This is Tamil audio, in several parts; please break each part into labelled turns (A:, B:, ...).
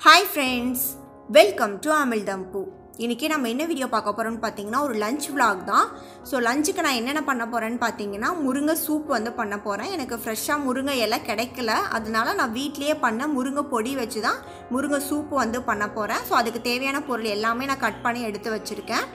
A: Hi friends, welcome to Amizhthampoo. இன்னைக்கு நம்ம என்ன வீடியோ பார்க்க போறோம்னு பாத்தீங்கன்னா ஒரு லஞ்ச் vlog தான். சோ லஞ்சுக்கு நான் என்னென்ன பண்ண போறேன்னு பாத்தீங்கன்னா முருங்கை சூப் வந்து பண்ண போறேன். எனக்கு ஃப்ரெஷா முருங்கை இலை கிடைக்கல. அதனால நான் வீட்லயே பண்ண முருங்கை பொடி வச்சு தான் முருங்கை சூப் வந்து பண்ண போறேன். சோ அதுக்கு தேவையான பொருள் எல்லாமே நான் கட் பண்ணி எடுத்து வச்சிருக்கேன்.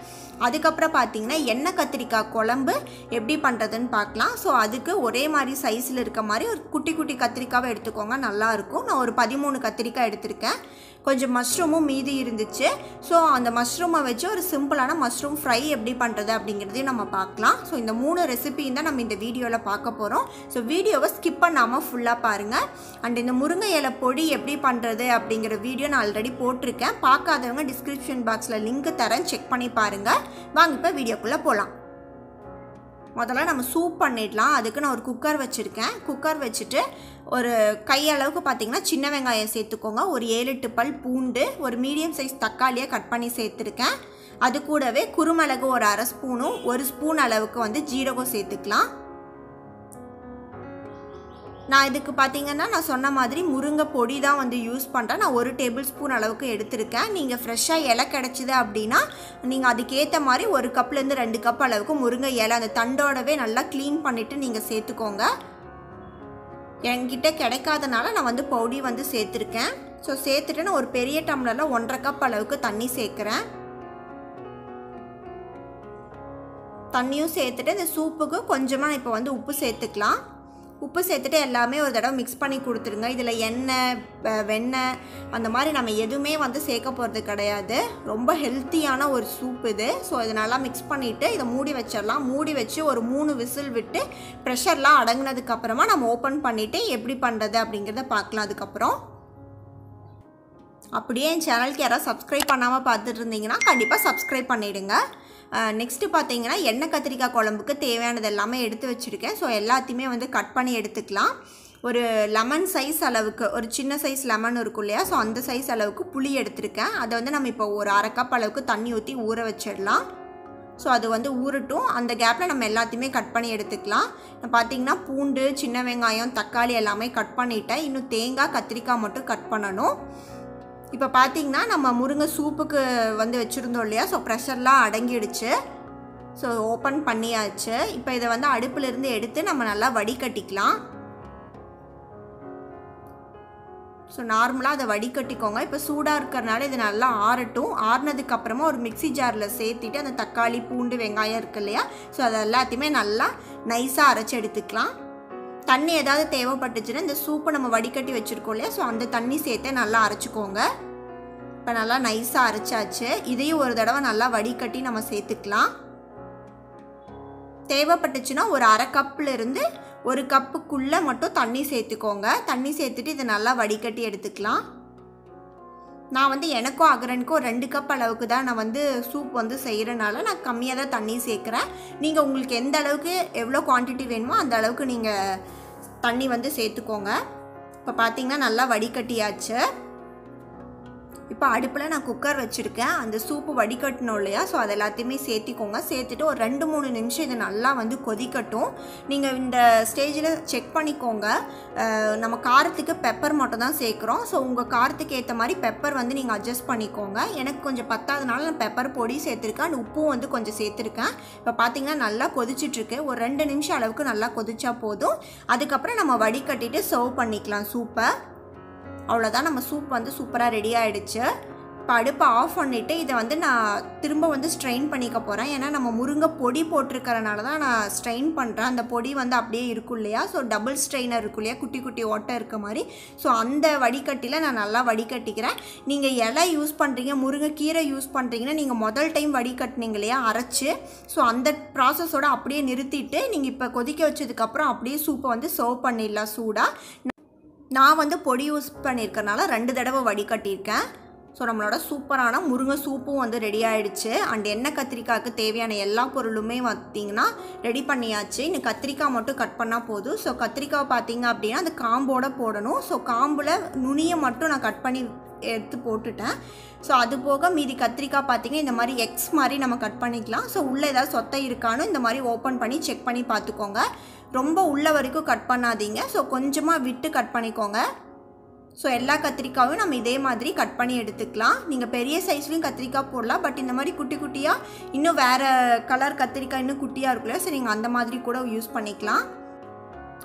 A: அதுக்கப்புறம் பாத்தீங்கன்னா எண்ணெய் கத்திரிக்காய் குழம்பு எப்படி பண்றதுன்னு பார்க்கலாம். சோ அதுக்கு ஒரே மாதிரி சைஸ்ல இருக்க மாதிரி ஒரு குட்டி குட்டி கத்திரிக்காவை எடுத்துக்கோங்க, நல்லா இருக்கும். நான் ஒரு 13 கத்திரிக்காய் எடுத்திருக்கேன். கொஞ்சம் மஷ்ரூமும் மீதி இருந்துச்சு. ஸோ அந்த மஷ்ரூமை வச்சு ஒரு சிம்பிளான மஷ்ரூம் ஃப்ரை எப்படி பண்ணுறது அப்படிங்கிறதையும் நம்ம பார்க்கலாம். ஸோ இந்த 3 ரெசிபியும் தான் நம்ம இந்த வீடியோவில் பார்க்க போகிறோம். ஸோ வீடியோவை ஸ்கிப் பண்ணாமல் ஃபுல்லாக பாருங்கள். அண்ட் இந்த முருங்கை இலை பொடி எப்படி பண்ணுறது அப்படிங்கிற வீடியோ நான் ஆல்ரெடி போட்டிருக்கேன். பார்க்காதவங்க டிஸ்கிரிப்ஷன் பாக்ஸில் லிங்க் தரேன், செக் பண்ணி பாருங்கள். வாங்க இப்போ வீடியோக்குள்ளே போகலாம். முதல்ல நம்ம சூப் பண்ணிடலாம். அதுக்கு நான் ஒரு குக்கர் வச்சுருக்கேன். குக்கர் வச்சுட்டு ஒரு கையளவுக்கு பார்த்திங்கன்னா சின்ன வெங்காயம் சேர்த்துக்கோங்க, ஒரு 7-8 பல் பூண்டு, ஒரு மீடியம் சைஸ் தக்காளியை கட் பண்ணி சேர்த்துருக்கேன். அது கூடவே குருமிளகு ஒரு 1/2 ஸ்பூனும் 1 ஸ்பூன் அளவுக்கு வந்து ஜீரகம் சேர்த்துக்கலாம். நான் இதுக்கு பார்த்தீங்கன்னா நான் சொன்ன மாதிரி முருங்கை பொடி தான் வந்து யூஸ் பண்ணுறேன். நான் 1 டேபிள் ஸ்பூன் அளவுக்கு எடுத்திருக்கேன். நீங்கள் ஃப்ரெஷ்ஷாக இலை கிடச்சிது அப்படின்னா நீங்கள் அதுக்கேற்ற மாதிரி 1 கப்லேருந்து 2 கப் அளவுக்கு முருங்கை இலை அந்த தண்டோடவே நல்லா க்ளீன் பண்ணிவிட்டு நீங்கள் சேர்த்துக்கோங்க. என்கிட்ட கிடைக்காதனால நான் வந்து பொடி வந்து சேர்த்துருக்கேன். ஸோ சேர்த்துட்டு நான் ஒரு பெரிய டம்ளரில் 1/2 கப் அளவுக்கு தண்ணி சேர்க்குறேன். தண்ணியும் சேர்த்துட்டு இந்த சூப்புக்கு கொஞ்சமாக இப்போ வந்து உப்பு சேர்த்துக்கலாம். உப்பு சேர்த்துட்டு எல்லாமே ஒரு தடவை மிக்ஸ் பண்ணி கொடுத்துருங்க. இதில் எண்ணெய் வெண்ணெய் அந்த மாதிரி நம்ம எதுவுமே வந்து சேர்க்க போகிறது கிடையாது. ரொம்ப ஹெல்த்தியான ஒரு சூப் இது. ஸோ இதை நல்லா மிக்ஸ் பண்ணிவிட்டு இதை மூடி வச்சிடலாம். மூடி வச்சு ஒரு 3 விசில் விட்டு ப்ரெஷர்லாம் அடங்கினதுக்கப்புறமா நம்ம ஓப்பன் பண்ணிவிட்டு எப்படி பண்ணுறது அப்படிங்கிறத பார்க்கலாம். அதுக்கப்புறம் அப்படியே என் சேனலுக்கு யாராவது சப்ஸ்கிரைப் பண்ணாமல் பார்த்துட்டு இருந்தீங்கன்னா கண்டிப்பாக சப்ஸ்கிரைப் பண்ணிவிடுங்க. நெக்ஸ்ட்டு பார்த்தீங்கன்னா எண்ணெய் கத்திரிக்காய் குழம்புக்கு தேவையானது எல்லாமே எடுத்து வச்சுருக்கேன். ஸோ எல்லாத்தையுமே வந்து கட் பண்ணி எடுத்துக்கலாம். ஒரு லெமன் சைஸ் அளவுக்கு, ஒரு சின்ன சைஸ் லெமன் இருக்கும் இல்லையா, ஸோ அந்த சைஸ் அளவுக்கு புளி எடுத்திருக்கேன். அதை வந்து நம்ம இப்போ ஒரு 1/2 கப் அளவுக்கு தண்ணி ஊற்றி ஊற வச்சிடலாம். ஸோ அது வந்து ஊறட்டும். அந்த கேப்பில் நம்ம எல்லாத்தையுமே கட் பண்ணி எடுத்துக்கலாம். பார்த்தீங்கன்னா பூண்டு, சின்ன வெங்காயம், தக்காளி எல்லாமே கட் பண்ணிவிட்டேன். இன்னும் தேங்காய் கத்திரிக்காய் மட்டும் கட் பண்ணணும். இப்போ பார்த்தீங்கன்னா நம்ம முருங்கை சூப்புக்கு வந்து வச்சுருந்தோம் இல்லையா, ஸோ ப்ரெஷர்லாம் அடங்கிடுச்சு. ஸோ ஓப்பன் பண்ணியாச்சு. இப்போ இதை வந்து அடுப்பிலிருந்து எடுத்து நம்ம நல்லா வடிகட்டிக்கலாம். ஸோ நார்மலாக அதை வடிகட்டிக்கோங்க. இப்போ சூடாக இருக்கிறனால இது நல்லா ஆறட்டும். ஆறினதுக்கப்புறமா ஒரு மிக்சி ஜாரில் சேர்த்திட்டு அந்த தக்காளி பூண்டு வெங்காயம் இருக்கு இல்லையா, ஸோ அது எல்லாத்தையுமே நல்லா நைஸாக அரைச்சி எடுத்துக்கலாம். தண்ணி ஏதாவது தேவைப்பட்டுச்சுன்னா இந்த சூப்பை நம்ம வடிகட்டி வச்சுருக்கோம் இல்லையா, ஸோ அந்த தண்ணி சேர்த்து நல்லா அரைச்சிக்கோங்க. இப்போ நல்லா நைஸாக அரைச்சாச்சு. இதையும் ஒரு தடவை நல்லா வடிகட்டி நம்ம சேர்த்துக்கலாம். தேவைப்பட்டுச்சுன்னா ஒரு 1/2 கப்லேருந்து 1 கப்புக்குள்ளே மட்டும் தண்ணி சேர்த்துக்கோங்க. தண்ணி சேர்த்துட்டு இதை நல்லா வடிகட்டி எடுத்துக்கலாம். நான் வந்து எனக்கும் அகரனுக்கும் 2 கப் அளவுக்கு தான் நான் வந்து சூப் வந்து செய்கிறனால நான் கம்மியாக தான் தண்ணி சேர்க்குறேன். நீங்கள் உங்களுக்கு எந்த அளவுக்கு எவ்வளோ குவான்டிட்டி வேணுமோ அந்த அளவுக்கு நீங்கள் தண்ணி வந்து சேர்த்துக்கோங்க. இப்போ பார்த்தீங்கன்னா நல்லா வடிகட்டியாச்சு. இப்போ அடுப்பில் நான் குக்கர் வச்சுருக்கேன். அந்த சூப்பு வடிகட்டணும் இல்லையா, ஸோ அது எல்லாத்தையுமே சேர்த்திக்கோங்க. சேர்த்துட்டு ஒரு 2-3 நிமிஷம் இது நல்லா வந்து கொதிக்கட்டும். நீங்கள் இந்த ஸ்டேஜில் செக் பண்ணிக்கோங்க. நம்ம காரத்துக்கு பெப்பர் மட்டும் தான் சேர்க்குறோம். ஸோ உங்கள் காரத்துக்கு ஏற்ற மாதிரி பெப்பர் வந்து நீங்கள் அட்ஜஸ்ட் பண்ணிக்கோங்க. எனக்கு கொஞ்சம் பத்தாதனால நான் பெப்பர் பொடி சேர்த்துருக்கேன். அந்த உப்பும் வந்து கொஞ்சம் சேர்த்துருக்கேன். இப்போ பார்த்தீங்கன்னா நல்லா கொதிச்சிட்ருக்கு. ஒரு 2 நிமிஷம் அளவுக்கு நல்லா கொதிச்சா போதும். அதுக்கப்புறம் நம்ம வடிகட்டிட்டு சர்வ் பண்ணிக்கலாம் சூப்பை. அவ்வளோதான், நம்ம சூப் வந்து சூப்பராக ரெடி ஆகிடுச்சு. இப்போ அடுப்பை ஆஃப் பண்ணிவிட்டு இதை வந்து நான் திரும்ப வந்து ஸ்ட்ரெயின் பண்ணிக்க போகிறேன். ஏன்னா நம்ம முருங்கை பொடி போட்டிருக்கிறனால தான் நான் ஸ்ட்ரெயின் பண்ணுறேன். அந்த பொடி வந்து அப்படியே இருக்கும் இல்லையா, ஸோ டபுள் ஸ்ட்ரெயினர் இருக்கும் இல்லையா, குட்டி குட்டி ஓட்டை இருக்க மாதிரி. ஸோ அந்த வடிகட்டியில் நான் நல்லா வடிகட்டிக்கிறேன். நீங்கள் இலை யூஸ் பண்ணுறீங்க, முருங்கை கீரை யூஸ் பண்ணுறீங்கன்னா நீங்கள் முதல் டைம் வடிகட்டினீங்க இல்லையா அரைச்சி, ஸோ அந்த ப்ராசஸோடு அப்படியே நிறுத்திட்டு நீங்கள் இப்போ கொதிக்க வச்சதுக்கப்புறம் அப்படியே சூப்பை வந்து சர்வ் பண்ணிடலாம் சூடாக. நான் வந்து பொடி யூஸ் பண்ணியிருக்கனால 2 தடவை வடிகட்டியிருக்கேன். ஸோ நம்மளோட சூப்பரான முருங்கை சூப்பும் வந்து ரெடி ஆகிடுச்சு. அண்ட் எண்ணெய் கத்திரிக்காய்க்கு தேவையான எல்லா பொருளுமே பார்த்திங்கன்னா ரெடி பண்ணியாச்சு. இன்னும் கத்திரிக்காய் மட்டும் கட் பண்ணால் போதும். ஸோ கத்திரிக்காய் பார்த்திங்க அப்படின்னா அந்த காம்போடு போடணும். ஸோ காம்பில் நுனியை மட்டும் நான் கட் பண்ணி எடுத்து போட்டுட்டேன். ஸோ அது போக மீதி கத்திரிக்காய் பார்த்திங்கன்னா இந்த மாதிரி எக்ஸ் மாதிரி நம்ம கட் பண்ணிக்கலாம். ஸோ உள்ளே ஏதாவது சொத்தை இருக்கான்னு இந்த மாதிரி ஓப்பன் பண்ணி செக் பண்ணி பார்த்துக்கோங்க. ரொம்ப உள்ள வரைக்கும் கட் பண்ணாதீங்க. ஸோ கொஞ்சமாக விட்டு கட் பண்ணிக்கோங்க. ஸோ எல்லா கத்திரிக்காயும் நம்ம இதே மாதிரி கட் பண்ணி எடுத்துக்கலாம். நீங்கள் பெரிய சைஸ்லையும் கத்திரிக்காய் போடலாம். பட் இந்த மாதிரி குட்டி குட்டியாக இன்னும் வேறு கலர் கத்திரிக்காய் இன்னும் குட்டியாக இருக்குல்ல, ஸோ நீங்கள் அந்த மாதிரி கூட யூஸ் பண்ணிக்கலாம்.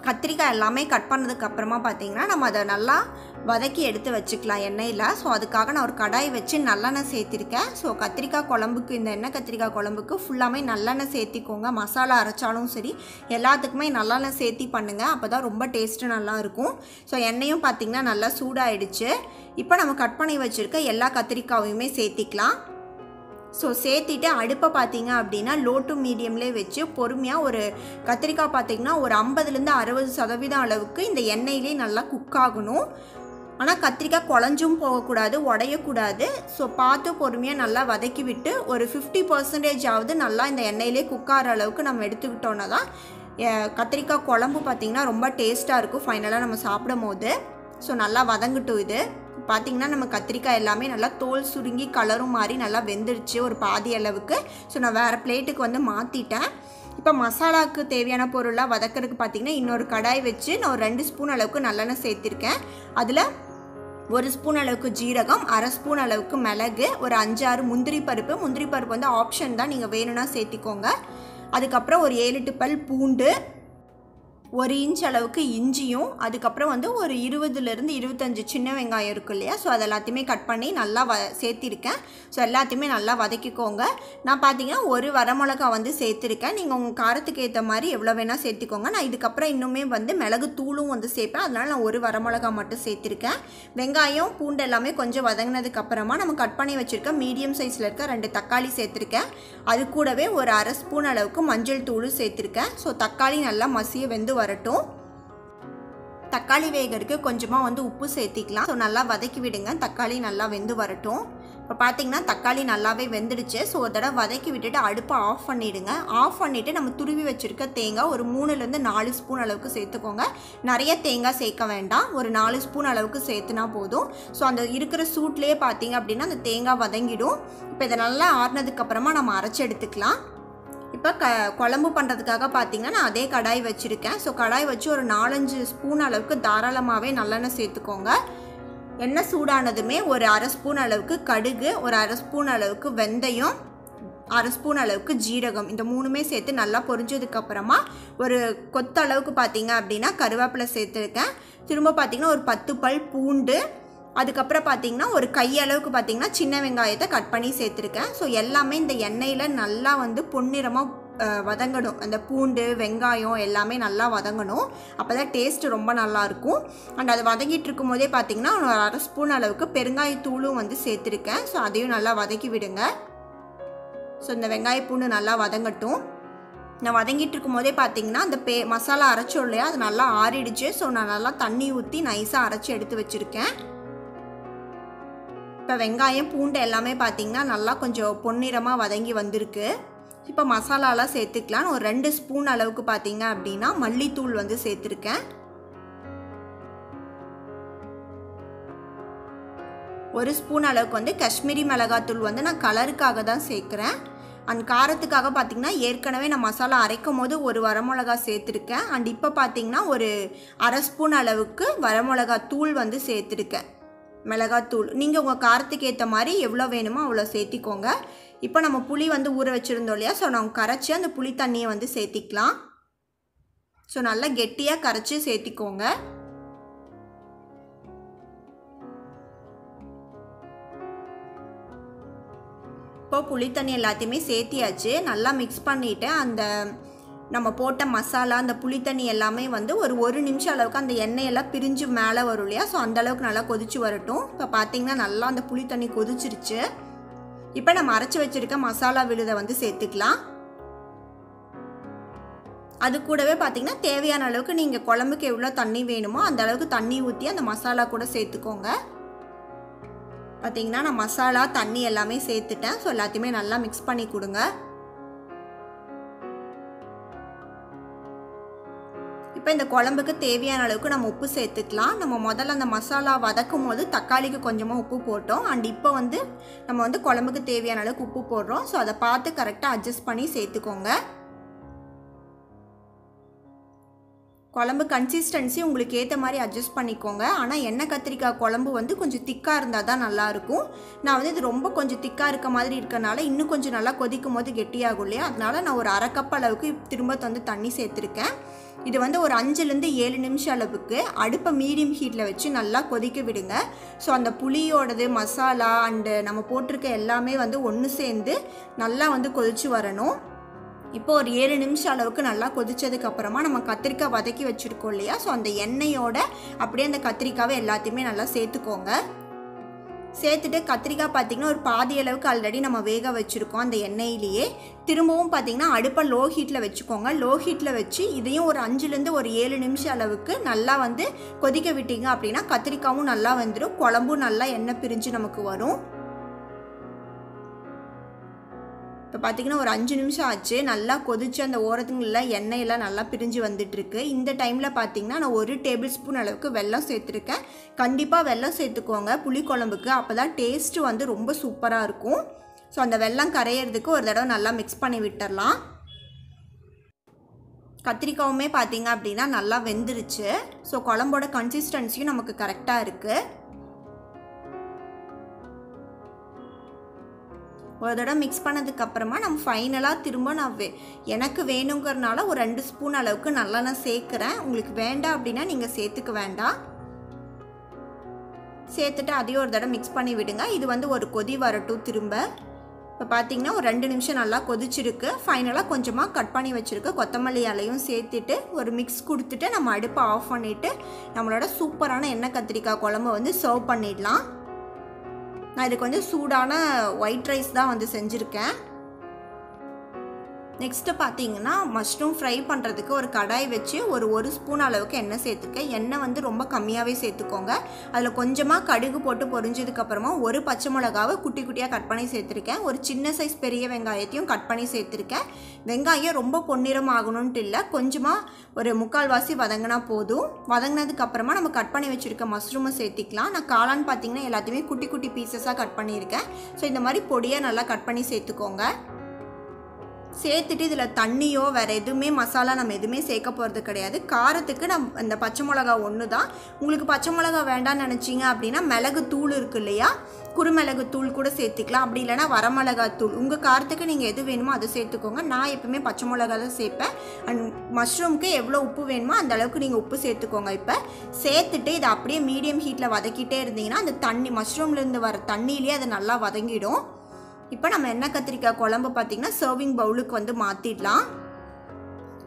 A: கத்திரிக்காய் எல்லாமே கட் பண்ணதுக்கப்புறமா பார்த்தீங்கன்னா நம்ம அதை நல்லா வதக்கி எடுத்து வச்சுக்கலாம் எண்ணெயில். ஸோ அதுக்காக நான் ஒரு கடாய் வச்சு நல்லெண்ணெய் சேர்த்திருக்கேன். ஸோ கத்திரிக்காய் குழம்புக்கு, இந்த எண்ணெய் கத்திரிக்காய் குழம்புக்கு ஃபுல்லாமே நல்லெண்ணெய் சேர்த்திக்கோங்க. மசாலா அரைச்சாலும் சரி எல்லாத்துக்குமே நல்லெண்ணெய் சேர்த்தி பண்ணுங்கள். அப்போ தான் ரொம்ப டேஸ்ட்டு நல்லாயிருக்கும். ஸோ எண்ணெயும் பார்த்திங்கன்னா நல்லா சூடாகிடுச்சு. இப்போ நம்ம கட் பண்ணி வச்சுருக்க எல்லா கத்திரிக்காயுமே சேர்த்திக்கலாம். ஸோ சேர்த்திட்டு அடுப்பை பார்த்தீங்க அப்படின்னா லோ டு மீடியம்லேயே வச்சு பொறுமையாக ஒரு கத்திரிக்காய் பார்த்திங்கன்னா ஒரு 50லேருந்து 60% அளவுக்கு இந்த எண்ணெயிலே நல்லா குக் ஆகணும். ஆனால் கத்திரிக்காய் குழஞ்சும் போகக்கூடாது, உடையக்கூடாது. ஸோ பார்த்து பொறுமையாக நல்லா வதக்கி விட்டு ஒரு 50% ஆகுது நல்லா இந்த எண்ணெயிலே குக் ஆகிற அளவுக்கு நம்ம எடுத்துக்கிட்டோன்னா தான் கத்திரிக்காய் குழம்பு பார்த்திங்கன்னா ரொம்ப டேஸ்ட்டாக இருக்கும் ஃபைனலாக நம்ம சாப்பிடும் போது. ஸோ நல்லா வதங்கட்டும். இது பார்த்திங்கன்னா நம்ம கத்திரிக்காய் எல்லாமே நல்லா தோல் சுருங்கி கலரும் மாறி நல்லா வெந்துடுச்சு ஒரு பாதி அளவுக்கு. ஸோ நான் வேறு பிளேட்டுக்கு வந்து மாற்றிட்டேன். இப்போ மசாலாவுக்கு தேவையான பொருளாக வதக்கிறதுக்கு பார்த்திங்கன்னா இன்னொரு கடாய் வச்சு நான் ஒரு 2 ஸ்பூன் அளவுக்கு நல்லெண்ணெய் சேர்த்திருக்கேன். அதில் 1 ஸ்பூன் அளவுக்கு ஜீரகம், 1/2 ஸ்பூன் அளவுக்கு மிளகு, ஒரு 5-6 முந்திரி பருப்பு வந்து ஆப்ஷன் தான், நீங்கள் வேணும்னா சேர்த்திக்கோங்க. அதுக்கப்புறம் ஒரு 7-8 பல் பூண்டு, 1 இன்ச் அளவுக்கு இஞ்சியும், அதுக்கப்புறம் வந்து ஒரு 20லேருந்து 25 சின்ன வெங்காயம் இருக்கு இல்லையா, ஸோ அது எல்லாத்தையுமே கட் பண்ணி நல்லா சேர்த்திருக்கேன். ஸோ எல்லாத்தையுமே நல்லா வதக்கிக்கோங்க. நான் பார்த்தீங்கன்னா ஒரு வரமிளகா வந்து சேர்த்துருக்கேன். நீங்கள் உங்கள் காரத்துக்கு ஏற்ற மாதிரி எவ்வளோ வேணால் சேர்த்துக்கோங்க. நான் இதுக்கப்புறம் இன்னுமே வந்து மிளகு தூளும் வந்து சேர்ப்பேன். அதனால் நான் ஒரு வரமிளகா மட்டும் சேர்த்துருக்கேன். வெங்காயம் பூண்டு எல்லாமே கொஞ்சம் வதங்கினதுக்கப்புறமா நம்ம கட் பண்ணி வச்சுருக்க மீடியம் சைஸில் இருக்க 2 தக்காளி சேர்த்துருக்கேன். அது கூடவே ஒரு 1/2 ஸ்பூன் அளவுக்கு மஞ்சள் தூளும் சேர்த்துருக்கேன். ஸோ தக்காளி நல்லா மசிய வெந்து வரட்டும். தக்காளி வேகறதுக்கு கொஞ்சமாக வந்து உப்பு சேர்த்திக்கலாம். ஸோ நல்லா வதக்கி விடுங்க, தக்காளி நல்லா வெந்து வரட்டும். இப்போ பார்த்தீங்கன்னா தக்காளி நல்லாவே வெந்துடுச்சு. ஸோ ஒரு தடவை வதக்கி விட்டுட்டு அடுப்பை ஆஃப் பண்ணிவிடுங்க. ஆஃப் பண்ணிவிட்டு நம்ம துருவி வச்சுருக்க தேங்காய் ஒரு 3லேருந்து 4 ஸ்பூன் அளவுக்கு சேர்த்துக்கோங்க. நிறைய தேங்காய் சேர்க்க வேண்டாம், ஒரு 4 ஸ்பூன் அளவுக்கு சேர்த்துனா போதும். ஸோ அந்த இருக்கிற சூட்லேயே பார்த்தீங்க அப்படின்னா அந்த தேங்காய் வதங்கிடும். இப்போ இதை நல்லா ஆறுனதுக்கப்புறமா நம்ம அரைச்சி எடுத்துக்கலாம். இப்போ குழம்பு பண்ணுறதுக்காக பார்த்திங்கன்னா நான் அதே கடாய் வச்சுருக்கேன். ஸோ கடாய் வச்சு ஒரு 4-5 ஸ்பூன் அளவுக்கு தாராளமாகவே நல்லெண்ணெய் சேர்த்துக்கோங்க. எண்ணெய் சூடானதுமே ஒரு 1/2 ஸ்பூன் அளவுக்கு கடுகு, ஒரு 1/2 ஸ்பூன் அளவுக்கு வெந்தயம், 1/2 ஸ்பூன் அளவுக்கு ஜீரகம், இந்த 3மே சேர்த்து நல்லா பொரிஞ்சதுக்கப்புறமா ஒரு கொத்த அளவுக்கு பார்த்திங்க அப்படின்னா கருவேப்பிலை சேர்த்துருக்கேன். திரும்ப பார்த்திங்கன்னா ஒரு 10 பல் பூண்டு, அதுக்கப்புறம் பார்த்திங்கன்னா ஒரு கையளவுக்கு பார்த்திங்கன்னா சின்ன வெங்காயத்தை கட் பண்ணி சேர்த்துருக்கேன். ஸோ எல்லாமே இந்த எண்ணெயில் நல்லா வந்து பொன்னிறமாக வதங்கணும். அந்த பூண்டு வெங்காயம் எல்லாமே நல்லா வதங்கணும். அப்போ தான் டேஸ்ட்டு ரொம்ப நல்லாயிருக்கும். அண்ட் அது வதங்கிட்டு இருக்கும் போதே பார்த்திங்கன்னா ஒரு 1/2 ஸ்பூன் அளவுக்கு பெருங்காயத்தூளும் வந்து சேர்த்துருக்கேன். ஸோ அதையும் நல்லா வதக்கி விடுங்க. ஸோ இந்த வெங்காய பூண்டு நல்லா வதங்கட்டும். நான் வதங்கிட்டு இருக்கும் போதே பார்த்திங்கன்னா அந்த மசாலா அரைச்சோம் இல்லையா, அது நல்லா ஆறிடுச்சு. ஸோ நான் நல்லா தண்ணி ஊற்றி நைஸாக அரைச்சி எடுத்து வச்சுருக்கேன். இப்போ வெங்காயம் பூண்டு எல்லாமே பார்த்திங்கன்னா நல்லா கொஞ்சம் பொன்னிறமாக வதங்கி வந்திருக்கு. இப்போ மசாலாலாம் சேர்த்துக்கலாம். ஒரு 2 ஸ்பூன் அளவுக்கு பார்த்திங்க அப்படின்னா மல்லித்தூள் வந்து சேர்த்துருக்கேன். 1 ஸ்பூன் அளவுக்கு வந்து காஷ்மீரி மிளகாத்தூள் வந்து நான் கலருக்காக தான் சேர்க்குறேன். அண்ட் காரத்துக்காக பார்த்திங்கன்னா ஏற்கனவே நான் மசாலா அரைக்கும் போது ஒரு வரமிளகா சேர்த்துருக்கேன். அண்ட் இப்போ பார்த்திங்கன்னா ஒரு 1/2 ஸ்பூன் அளவுக்கு வரமிளகா தூள் வந்து சேர்த்துருக்கேன். மிளகாத்தூள் நீங்கள் உங்கள் காரத்துக்கு ஏற்ற மாதிரி எவ்வளோ வேணுமோ அவ்வளோ சேர்த்திக்கோங்க. இப்போ நம்ம புளி வந்து ஊற வச்சுருந்தோம் இல்லையா, ஸோ நம்ம கரைச்சி அந்த புளி தண்ணியை வந்து சேர்த்திக்கலாம். ஸோ நல்லா கெட்டியாக கரைச்சி சேர்த்திக்கோங்க. இப்போ புளி தண்ணி எல்லாத்தையுமே சேர்த்தியாச்சு. நல்லா மிக்ஸ் பண்ணிவிட்டு அந்த நம்ம போட்ட மசாலா அந்த புளி தண்ணி எல்லாமே வந்து ஒரு நிமிஷம் அளவுக்கு அந்த எண்ணெயெல்லாம் பிரிஞ்சு மேலே வரும் இல்லையா, ஸோ அந்தளவுக்கு நல்லா கொதிச்சு வரட்டும். இப்போ பார்த்திங்கன்னா நல்லா அந்த புளி தண்ணி கொதிச்சிருச்சு. இப்போ நம்ம அரைச்சி வச்சுருக்க மசாலா விழுதை வந்து சேர்த்துக்கலாம். அது கூடவே பார்த்திங்கன்னா தேவையான அளவுக்கு நீங்கள் குழம்புக்கு எவ்வளோ தண்ணி வேணுமோ அந்த அளவுக்கு தண்ணி ஊற்றி அந்த மசாலா கூட சேர்த்துக்கோங்க. பார்த்திங்கன்னா நான் மசாலா தண்ணி எல்லாமே சேர்த்துட்டேன். ஸோ எல்லாத்தையுமே நல்லா மிக்ஸ் பண்ணி கொடுங்க. இப்போ இந்த குழம்புக்கு தேவையான அளவுக்கு நம்ம உப்பு சேர்த்துக்கலாம். நம்ம முதல்ல அந்த மசாலா வதக்கும் போது தக்காளிக்கு கொஞ்சமாக உப்பு போட்டோம். அண்ட் இப்போ வந்து நம்ம வந்து குழம்புக்கு தேவையான அளவுக்கு உப்பு போடுறோம். ஸோ அதை பார்த்து கரெக்டாக அட்ஜஸ்ட் பண்ணி சேர்த்துக்கோங்க. குழம்பு கன்சிஸ்டன்சி உங்களுக்கு ஏற்ற மாதிரி அட்ஜஸ்ட் பண்ணிக்கோங்க. ஆனால் எண்ணெய் கத்திரிக்காய் குழம்பு வந்து கொஞ்சம் திக்காக இருந்தால் தான் நல்லாயிருக்கும். நான் வந்து இது ரொம்ப கொஞ்சம் திக்காக இருக்க மாதிரி இருக்கனால இன்னும் கொஞ்சம் நல்லா கொதிக்கும் போது கெட்டியாகும் இல்லையா, அதனால நான் ஒரு அரை கப் அளவுக்கு திரும்ப வந்து தண்ணி சேர்த்துருக்கேன். இது வந்து ஒரு 5லேருந்து 7 நிமிஷம் அளவுக்கு அடுப்பை மீடியம் ஹீட்டில் வச்சு நல்லா கொதிக்க விடுங்க. ஸோ அந்த புளியோடது மசாலா அண்டு நம்ம போட்டிருக்க எல்லாமே வந்து ஒன்று சேர்ந்து நல்லா வந்து கொதிச்சு வரணும். இப்போ ஒரு 7 நிமிஷம் அளவுக்கு நல்லா கொதிச்சதுக்கப்புறமா நம்ம கத்திரிக்காய் வதக்கி வச்சுருக்கோம் இல்லையா, ஸோ அந்த எண்ணெயோட அப்படியே அந்த கத்திரிக்காவை எல்லாத்தையுமே நல்லா சேர்த்துக்கோங்க. சேர்த்துட்டு கத்திரிக்காய் பார்த்திங்கன்னா ஒரு பாதி அளவுக்கு ஆல்ரெடி நம்ம வேக வச்சுருக்கோம் அந்த எண்ணெயிலேயே. திரும்பவும் பார்த்திங்கன்னா அடுப்பை லோ ஹீட்டில் வச்சுக்கோங்க. லோ ஹீட்டில் வச்சு இதையும் ஒரு 5லேருந்து ஒரு 7 நிமிஷம் அளவுக்கு நல்லா வந்து கொதிக்க விட்டீங்க அப்படின்னா கத்திரிக்காயும் நல்லா வந்துடும், குழம்பும் நல்லா எண்ணெய் பிரிஞ்சு நமக்கு வரும். இப்போ பார்த்திங்கன்னா ஒரு 5 நிமிஷம் ஆச்சு. நல்லா கொதிச்சு அந்த ஓரத்துங்களில் எண்ணெயெல்லாம் நல்லா பிரிஞ்சு வந்துட்டுருக்கு. இந்த டைமில் பார்த்திங்கன்னா நான் 1 டேபிள் ஸ்பூன் அளவுக்கு வெல்லம் சேர்த்துருக்கேன். கண்டிப்பாக வெல்லம் சேர்த்துக்கோங்க புளிக்குழம்புக்கு, அப்போ தான் டேஸ்ட்டு வந்து ரொம்ப சூப்பராக இருக்கும். ஸோ அந்த வெல்லம் கரையிறதுக்கு ஒரு தடவை நல்லா மிக்ஸ் பண்ணி விட்டுடலாம். கத்திரிக்காவுமே பார்த்திங்க அப்படின்னா நல்லா வெந்துருச்சு. ஸோ குழம்போட கன்சிஸ்டன்சியும் நமக்கு கரெக்டாக இருக்குது. ஒரு தடவை மிக்ஸ் பண்ணதுக்கப்புறமா நம்ம ஃபைனலாக திரும்ப நான் எனக்கு வேணுங்கிறனால ஒரு 2 ஸ்பூன் அளவுக்கு நல்லெண்ணெய் சேர்க்குறேன். உங்களுக்கு வேண்டாம் அப்படின்னா நீங்கள் சேர்த்துக்க வேண்டாம். சேர்த்துட்டு அதையும் ஒரு தடவை மிக்ஸ் பண்ணி விடுங்க. இது வந்து ஒரு கொதி வரட்டும் திரும்ப. இப்போ பார்த்திங்கன்னா ஒரு 2 நிமிஷம் நல்லா கொதிச்சிருக்கு. ஃபைனலாக கொஞ்சமாக கட் பண்ணி வச்சுருக்க கொத்தமல்லி இலையும் சேர்த்துட்டு ஒரு மிக்ஸ் கொடுத்துட்டு நம்ம அடுப்பை ஆஃப் பண்ணிவிட்டு நம்மளோட சூப்பரான எண்ணெய் கத்திரிக்காய் குழம்பு வந்து சர்வ் பண்ணிடலாம். நான் இதுக்கு வந்து சூடான ஒயிட் ரைஸ் தான் வந்து செஞ்சுருக்கேன். நெக்ஸ்ட்டு பார்த்தீங்கன்னா மஷ்ரூம் ஃப்ரை பண்ணுறதுக்கு ஒரு கடாய் வச்சு ஒரு ஸ்பூன் அளவுக்கு எண்ணெய் சேர்த்துருக்கேன். எண்ணெய் வந்து ரொம்ப கம்மியாகவே சேர்த்துக்கோங்க. அதில் கொஞ்சமாக கடுகு போட்டு பொரிஞ்சதுக்கப்புறமா ஒரு பச்சை மிளகாவை குட்டி குட்டியாக கட் பண்ணி சேர்த்துருக்கேன். ஒரு சின்ன சைஸ் பெரிய வெங்காயத்தையும் கட் பண்ணி சேர்த்துருக்கேன். வெங்காயம் ரொம்ப பொன்னிறம் ஆகணுன்ட்டு இல்லை, கொஞ்சமாக ஒரு 3/4 வாசி வதங்கினா போதும். வதங்கினதுக்கப்புறமா நம்ம கட் பண்ணி வச்சுருக்க மஷ்ரூமை சேர்த்திக்கலாம். நான் காளான் பார்த்திங்கன்னா எல்லாத்தையுமே குட்டி குட்டி பீசஸாக கட் பண்ணியிருக்கேன். ஸோ இந்த மாதிரி பொடியாக நல்லா கட் பண்ணி சேர்த்துக்கோங்க. சேர்த்துட்டு இதில் தண்ணியோ வேறு எதுவுமே மசாலா நம்ம எதுவுமே சேர்க்க போகிறது கிடையாது. காரத்துக்கு இந்த பச்சை மிளகா ஒன்று தான். உங்களுக்கு பச்சை மிளகா வேண்டாம்னு நினச்சிங்க அப்படின்னா மிளகு தூள் இருக்குது இல்லையா, குறுமிளகு தூள் கூட சேர்த்துக்கலாம். அப்படி இல்லைனா வரமிளகா தூள், உங்கள் காரத்துக்கு நீங்கள் எது வேணுமோ அதை சேர்த்துக்கோங்க. நான் எப்பவுமே பச்சை மிளகா தான் சேர்ப்பேன். அண்ட் மஷ்ரூமுக்கு எவ்வளோ உப்பு வேணுமோ அந்த அளவுக்கு நீங்கள் உப்பு சேர்த்துக்கோங்க. இப்போ சேர்த்துட்டு இதை அப்படியே மீடியம் ஹீட்டில் வதக்கிட்டே இருந்தீங்கன்னா அந்த தண்ணி மஷ்ரூம்லேருந்து வர தண்ணியிலேயே அது நல்லா வதங்கிடும். இப்போ நம்ம எண்ணெய் கத்திரிக்காய் குழம்பு பார்த்திங்கன்னா சர்விங் பவுலுக்கு வந்து மாற்றிடலாம்.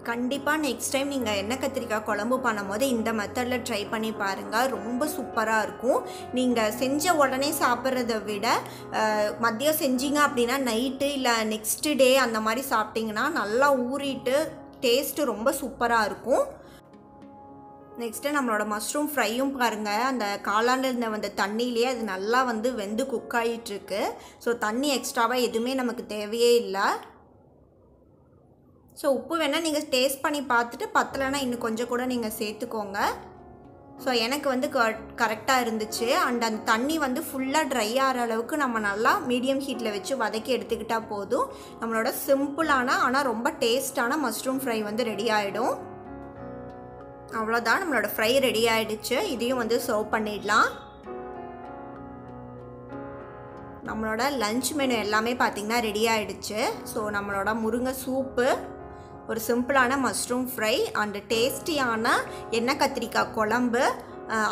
A: கண்டிப்பாக நெக்ஸ்ட் டைம் நீங்கள் எண்ணெய் கத்திரிக்காய் குழம்பு பண்ணும்போது இந்த மெத்தடில் ட்ரை பண்ணி பாருங்கள், ரொம்ப சூப்பராக இருக்கும். நீங்கள் செஞ்ச உடனே சாப்பிட்றத விட மதியம் செஞ்சீங்க அப்படின்னா நைட்டு இல்லை நெக்ஸ்ட் டே அந்த மாதிரி சாப்பிட்டிங்கன்னா நல்லா ஊறிட்டு டேஸ்ட்டு ரொம்ப சூப்பராக இருக்கும். நெக்ஸ்ட்டு நம்மளோட மஷ்ரூம் ஃப்ரையும் பாருங்கள், அந்த காளானில் இருந்த அந்த தண்ணியிலே அது நல்லா வந்து வெந்து குக் ஆகிட்டுருக்கு. ஸோ தண்ணி எக்ஸ்ட்ராவாக எதுவுமே நமக்கு தேவையே இல்லை. ஸோ உப்பு வேணால் நீங்கள் டேஸ்ட் பண்ணி பார்த்துட்டு பத்தலைன்னா இன்னும் கொஞ்சம் கூட நீங்கள் சேர்த்துக்கோங்க. ஸோ எனக்கு வந்து கரெக்டாக இருந்துச்சு. அண்ட் அந்த தண்ணி வந்து ஃபுல்லாக ட்ரை ஆகிற அளவுக்கு நம்ம நல்லா மீடியம் ஹீட்டில் வச்சு வதக்கி எடுத்துக்கிட்டால் போதும். நம்மளோட சிம்பிளான ஆனால் ரொம்ப டேஸ்டான மஷ்ரூம் ஃப்ரை வந்து ரெடி ஆகிடும். அவ்வளோதான், நம்மளோட ஃப்ரை ரெடி ஆகிடுச்சு. இதையும் வந்து சர்வ் பண்ணிடலாம். நம்மளோட லஞ்ச் மெனு எல்லாமே பார்த்திங்கன்னா ரெடி ஆகிடுச்சு. ஸோ நம்மளோட முருங்கை சூப்பு, ஒரு சிம்பிளான மஷ்ரூம் ஃப்ரை அண்டு டேஸ்டியான எண்ணெய் கத்திரிக்காய் குழம்பு,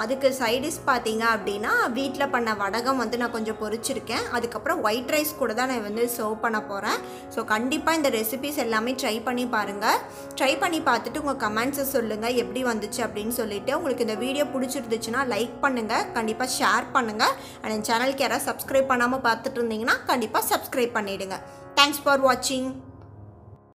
A: அதுக்கு சைடிஷ் பார்த்தீங்க அப்படின்னா வீட்டில் பண்ண வடகம் வந்து நான் கொஞ்சம் பொரிச்சிருக்கேன். அதுக்கப்புறம் ஒயிட் ரைஸ் கூட தான் நான் வந்து சர்வ் பண்ண போகிறேன். ஸோ கண்டிப்பாக இந்த ரெசிபிஸ் எல்லாமே ட்ரை பண்ணி பாருங்கள். ட்ரை பண்ணி பார்த்துட்டு உங்கள் கமெண்ட்ஸை சொல்லுங்கள் எப்படி வந்துச்சு அப்படின்னு சொல்லிவிட்டு. உங்களுக்கு இந்த வீடியோ பிடிச்சிருந்துச்சுன்னா லைக் பண்ணுங்கள், கண்டிப்பாக ஷேர் பண்ணுங்கள். அண்ட் என் சேனலுக்கு யாராவது சப்ஸ்கிரைப் பண்ணாமல் பார்த்துட்டு இருந்தீங்கன்னா கண்டிப்பாக சப்ஸ்கிரைப் பண்ணிவிடுங்க. தேங்க்ஸ் ஃபார் வாட்சிங்.